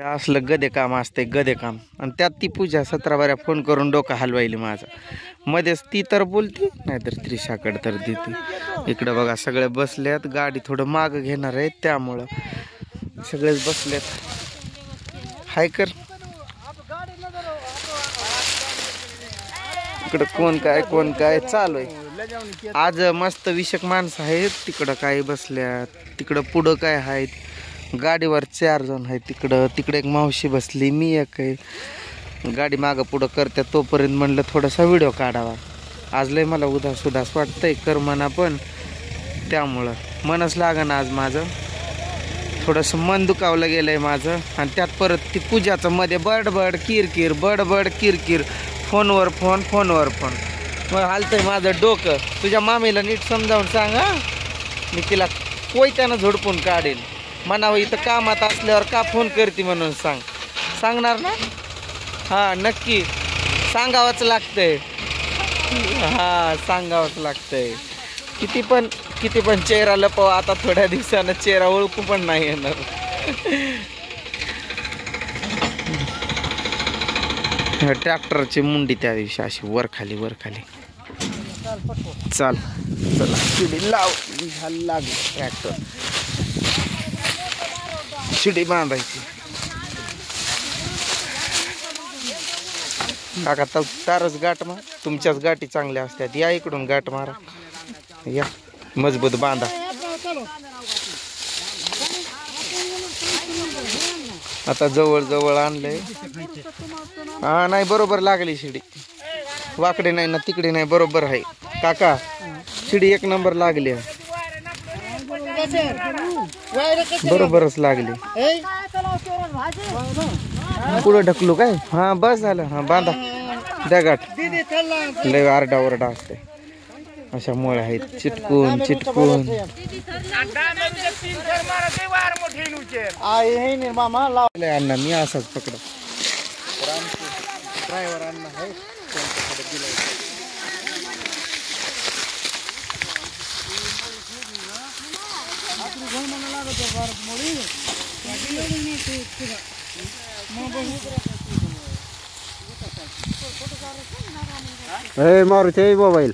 असलं गदे काम असते गदे काम. आणि त्यात ती पूजा 17 बाऱ्या फोन करून डोकं हलवायली माझं. मध्येच ती तर बोलती नाहीतर त्रिशाकडे तर देते. इकडं बघा सगळे बसल्यात. गाडी थोडं माग घेणार आहे त्यामुळं सगळेच बसल्यात. हाय कर इकडं कोण काय चालू आहे. आज मस्त विषक माणसं आहेत. तिकडं काय बसल्यात. तिकडं पुढं काय आहेत. गाडीवर 4 जण आहेत. तिकडं एक मावशी बसली. मी एक आहे. गाडी मागं पुढं करत्या. तोपर्यंत म्हणलं थोडासा व्हिडिओ काढावा. आज लय मला उदास वाटतंय करमना पण त्यामुळं मनच लागना आज माझं. थोडंसं मन दुखावलं गेलंय माझं. आणि त्यात परत ती पूजाचं मध्ये बडबड किरकिर बडबड किरकिर. फोनवर फोन मग हालतंय माझं डोकं. तुझ्या मामीला नीट समजावून सांग हा. मी तिला कोयत्यानं झोडपून काढेल. म्हणावं इथं कामात असल्यावर का फोन करते म्हणून सांगणार ना. हा नक्की सांगावंच लागतंय. हा सांगावंच लागतंय. किती पण चेहरा लपव. आता थोड्या दिवसानं चेहरा ओळखू पण नाही येणार. ट्रॅक्टरची मुंडी त्या दिवशी अशी वर खाली चला शिडी लाव. लागली ट्रॅक्टर शिडी बांधायची. काका तारच गाठ मार. तुमच्याच गाठी चांगल्या असतात. या इकडून गाठ मारा. या मजबूत बांधा. आता जवळ आणलंय. हा नाही बरोबर लागली शिडी. वाकडे नाही ना तिकडे नाही बरोबर आहे काका. शिडी 1 नंबर लागली. बरोबरच लागली. पुढे ढकलू काय. हा बस झालं. हा बांधा द्या गाठ. लय आरडा असते. अशा मुळे आहेत चिटकून अण्णा मी असाच पकडा. ड्रायव्हर अण्णा आहे. मारुती मोबाईल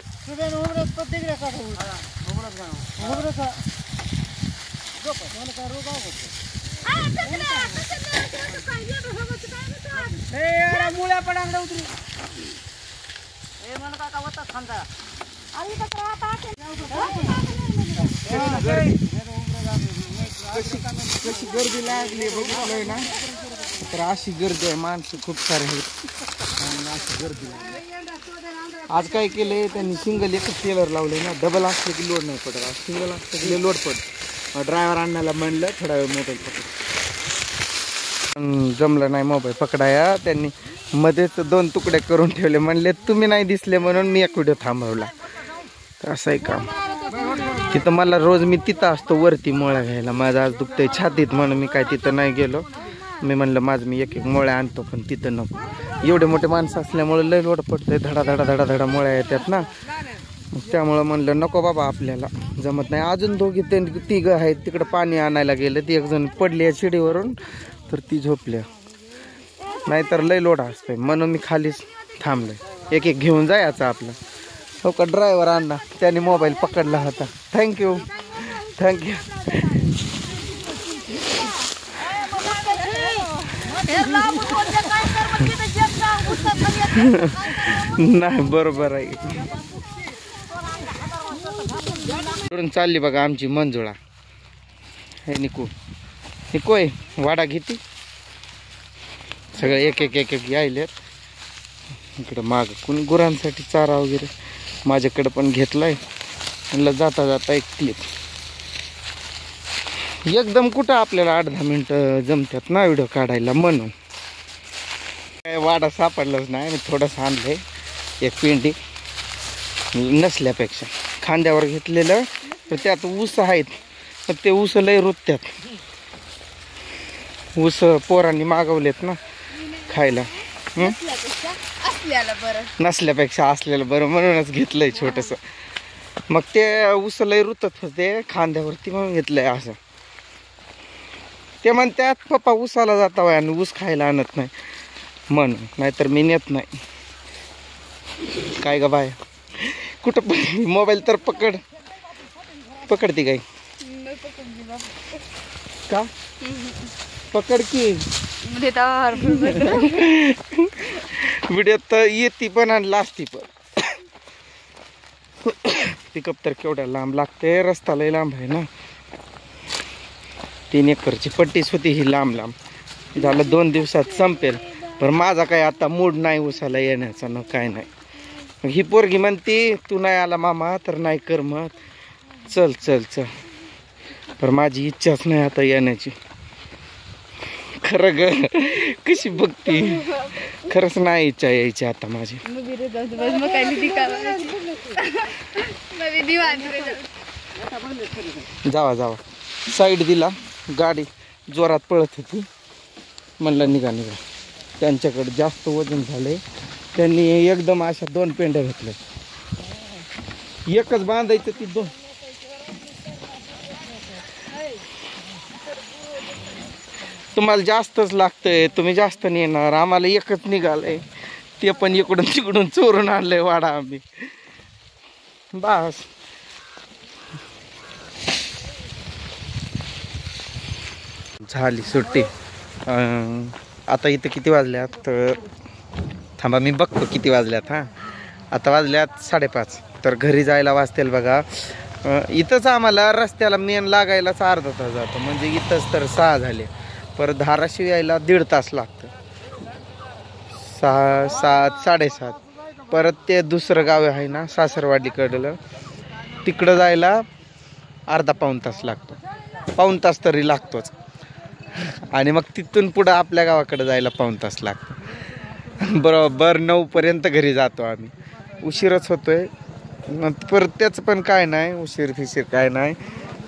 कशी गर्दी लागली बघितलंय ना. तर अशी गर्दी आहे. माणसं खूप सारे आहेत. अशी गर्दी आज काय केलंय त्यांनी. सिंगल एकच टेलर लावले ना. डबल असलं की लोड नाही पडत. सिंगल असलं की लोड पडत. ड्रायव्हर आणण्याला म्हणलं थोडा वेळ मोबाईल पकड. जमलं नाही मोबाईल पकडाया. त्यांनी मध्येच 2 तुकडे करून ठेवले. म्हणले तुम्ही नाही दिसले म्हणून मी एक व्हिडिओ थांबवला. तर असं आहे काम. तिथं मला रोज मी तिथं असतो वरती मोळ्या घ्यायला. माझं आज दुखतंय छातीत म्हणून मी काय तिथं नाही गेलो. मी म्हणलं माझं मी एक मोळ्या आणतो पण तिथं नको. एवढे मोठे माणसं असल्यामुळे लय लोड पडतंय. धडा मोळ्या येतात ना. त्यामुळं म्हणलं नको बाबा आपल्याला जमत नाही. अजून 2-3 आहेत तिकडं पाणी आणायला गेलं. ती 1 जण पडली आहे शिडीवरून तर ती झोपल्या. नाहीतर लय लोड असतंय म्हणून मी खालीच थांबलोय. एक घेऊन जायचं आपलं. हो का ड्रायव्हर अण्णा त्याने मोबाईल पकडला होता. थँक्यू. नाही बरोबर आहे. चालली बघा आमची मंजुळा. हे निकोय वाडा घेते. सगळे एक यायले. इकडं माग कोणी गुरांसाठी चारा वगैरे माझ्याकडे पण घेतलाय. म्हणलं जाता एक क्लिप. एकदम कुठं आपल्याला 8-10 मिनिटं जमतात ना व्हिडिओ काढायला म्हणून. काय वाडा सापडलाच नाही. मी थोडंसं आणलंय. एक पिंडी नसल्यापेक्षा खांद्यावर घेतलेलं. तर त्यात ऊस आहेत. तर ते ऊस लय रुतत्यात. ऊस पोरांनी मागवलेत ना खायला. नसल्यापेक्षा असलेलं बरं म्हणूनच घेतलंय छोटंसं. मग ते ऊस लय रुतत होते खांद्यावरती म्हणून घेतलंय असं. ते म्हणतात पप्पा ऊसाला जाता वय आणि ऊस खायला आणत नाही म्हणून, नाहीतर मी नेत नाही. काय ग बाय कुठं पण मोबाईल तर पकडते काय का पकड की व्हिडिओ तर येते पण आणि लाजती पण. पिकअप तर केवढ्या लांब लागते, रस्ता लय लांब आहे ना. 3 एकरची पट्टीच होती ही लांब लांब. झालं 2 दिवसात संपेल. पण माझा काय आता मूड नाही उसाला येण्याचा ना काय नाही. मग ही पोरगी म्हणती तू नाही आला मामा तर नाही कर मग. चल चल चल. पण माझी इच्छाच नाही आता येण्याची. खरं ग कशी बघती, खरंच नाही इच्छा यायची आता माझी. जावा जावा. साईड दिला, गाडी जोरात पळत होती, म्हणलं निघा निघा. त्यांच्याकडे जास्त वजन झाले, त्यांनी एकदम अशा 2 पेंड्या घेतल्या. एकच बांधायचं ती 2. तुम्हाला जास्तच लागतंय, तुम्ही जास्त नेणार, आम्हाला एकच निघालंय, ते पण इकडून तिकडून चोरून आणलंय वाडा आम्ही. बस झाली सुट्टी. आता इथं किती वाजल्यात, थांबा मी बघतो किती वाजल्यात. हां आता वाजल्यात 5:30. तर घरी जायला वाजतील बघा. इथंच आम्हाला रस्त्याला मेन लागायलाच अर्धा तास जातो, म्हणजे इथंच तर 6 झाले. परत धाराशिव यायला 1.5 तास लागतं. 6, 7, 7:30. परत ते दुसरं गाव आहे ना सासरवाडीकडलं, तिकडं जायला अर्धा-पाऊण तास लागतो. पाऊण तास तरी लागतोच. आणि मग तिथून पुढं आपल्या गावाकडे जायला पाऊण तास लागतो. बरोबर 9 पर्यंत घरी जातो आम्ही. उशीरच होतोय. परत त्याचं पण काय नाही, उशीर फिशीर काय नाही.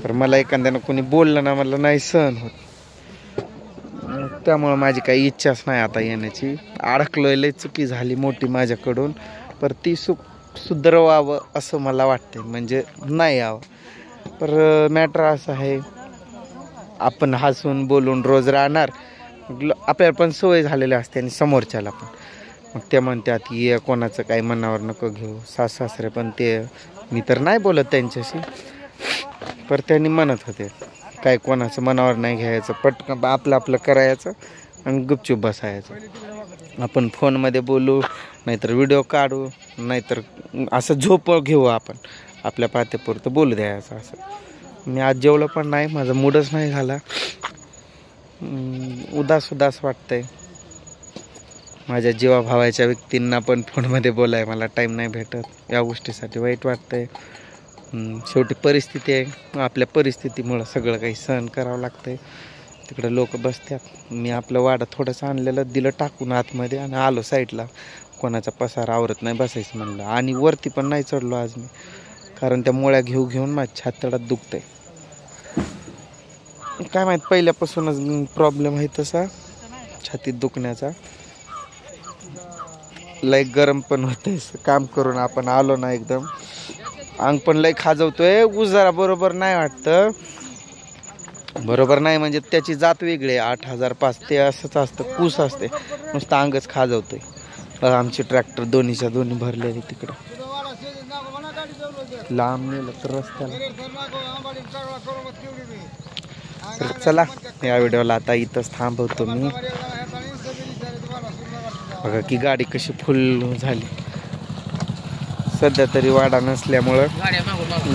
तर मला एखाद्यानं कोणी बोललं ना, मला नाही सहन होत. त्यामुळं माझी काही इच्छाच नाही आता येण्याची. अडकलोय, लय चुकी झाली मोठी माझ्याकडून. पर ती सुधारवावं असं मला वाटते, म्हणजे नाही यावं. पर मॅटर असं आहे, आपण हसून बोलून रोज राहणार, आपल्याला पण सवय झालेली असते आणि समोरच्याला पण. मग ते म्हणतात ये कोणाचं काही मनावर नको घेऊ. सासरे पण ते, मी तर नाही बोलत त्यांच्याशी, पर त्यांनी म्हणत होते काय कोणाचं मनावर नाही घ्यायचं, पटकन आपलं आपलं करायचं आणि गुपचूप बसायचं. आपण फोनमध्ये बोलू, नाहीतर व्हिडिओ काढू, नाहीतर असं झोप घेऊ, आपण आपल्या पात्यापुरतं बोलू द्यायचं. असं मी आज जेवलं पण नाही, माझा मूडच नाही झाला. उदास वाटतंय. माझ्या जीवाभावाच्या व्यक्तींना पण फोनमध्ये बोलाय मला टाईम नाही भेटत. या गोष्टीसाठी वाईट वाटतंय. शेवटी परिस्थिती आहे, आपल्या परिस्थितीमुळं सगळं काही सहन करावं लागतंय. तिकडं लोक बसतात. मी आपलं वाडं थोडंसं आणलेलं दिलं टाकून आतमध्ये आणि आलो साईडला. कोणाचा पसारा आवरत नाही बसायचं म्हणलं. आणि वरती पण नाही चढलो आज मी, कारण त्या मोळ्या घेऊन माझ्या छातडात दुखतंय. काय माहीत पहिल्यापासूनच प्रॉब्लेम आहे तसा छातीत दुखण्याचा. लय गरम पण होतंय काम करून आपण आलो ना, एकदम अंग पण लय खाजवतोय. ऊस जरा बरोबर नाही वाटतं. बरोबर नाही म्हणजे त्याची जात वेगळी आहे. 8005 ते असंच असतं, कूस असते, नुसतं अंगच खाजवतोय. आमची ट्रॅक्टर दोन्हीच्या दोन्ही भरलेली तिकडं. लांब नेलं तर रस्त्याला. तर चला या व्हिडिओला आता इथंच थांबवतो मी. बघा की गाडी कशी फुल झाली. सध्या तरी वाडा नसल्यामुळं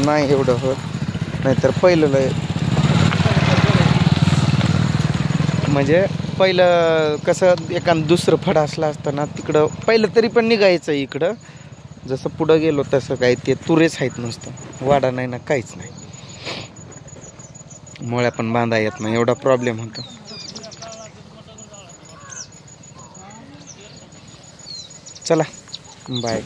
नाही एवढं होत, नाहीतर पहिलं लय, म्हणजे पहिलं कसं एखादं दुसरं फड असलं असतं ना तिकडं पहिलं तरी पण निघायचं. इकडं जसं पुढं गेलो तसं काही ते तुरेच आहेत नुसतं, वाडा नाही ना काहीच नाही. मोळ्या पण बांधा येत नाही, एवढा प्रॉब्लेम होता. चला बाय.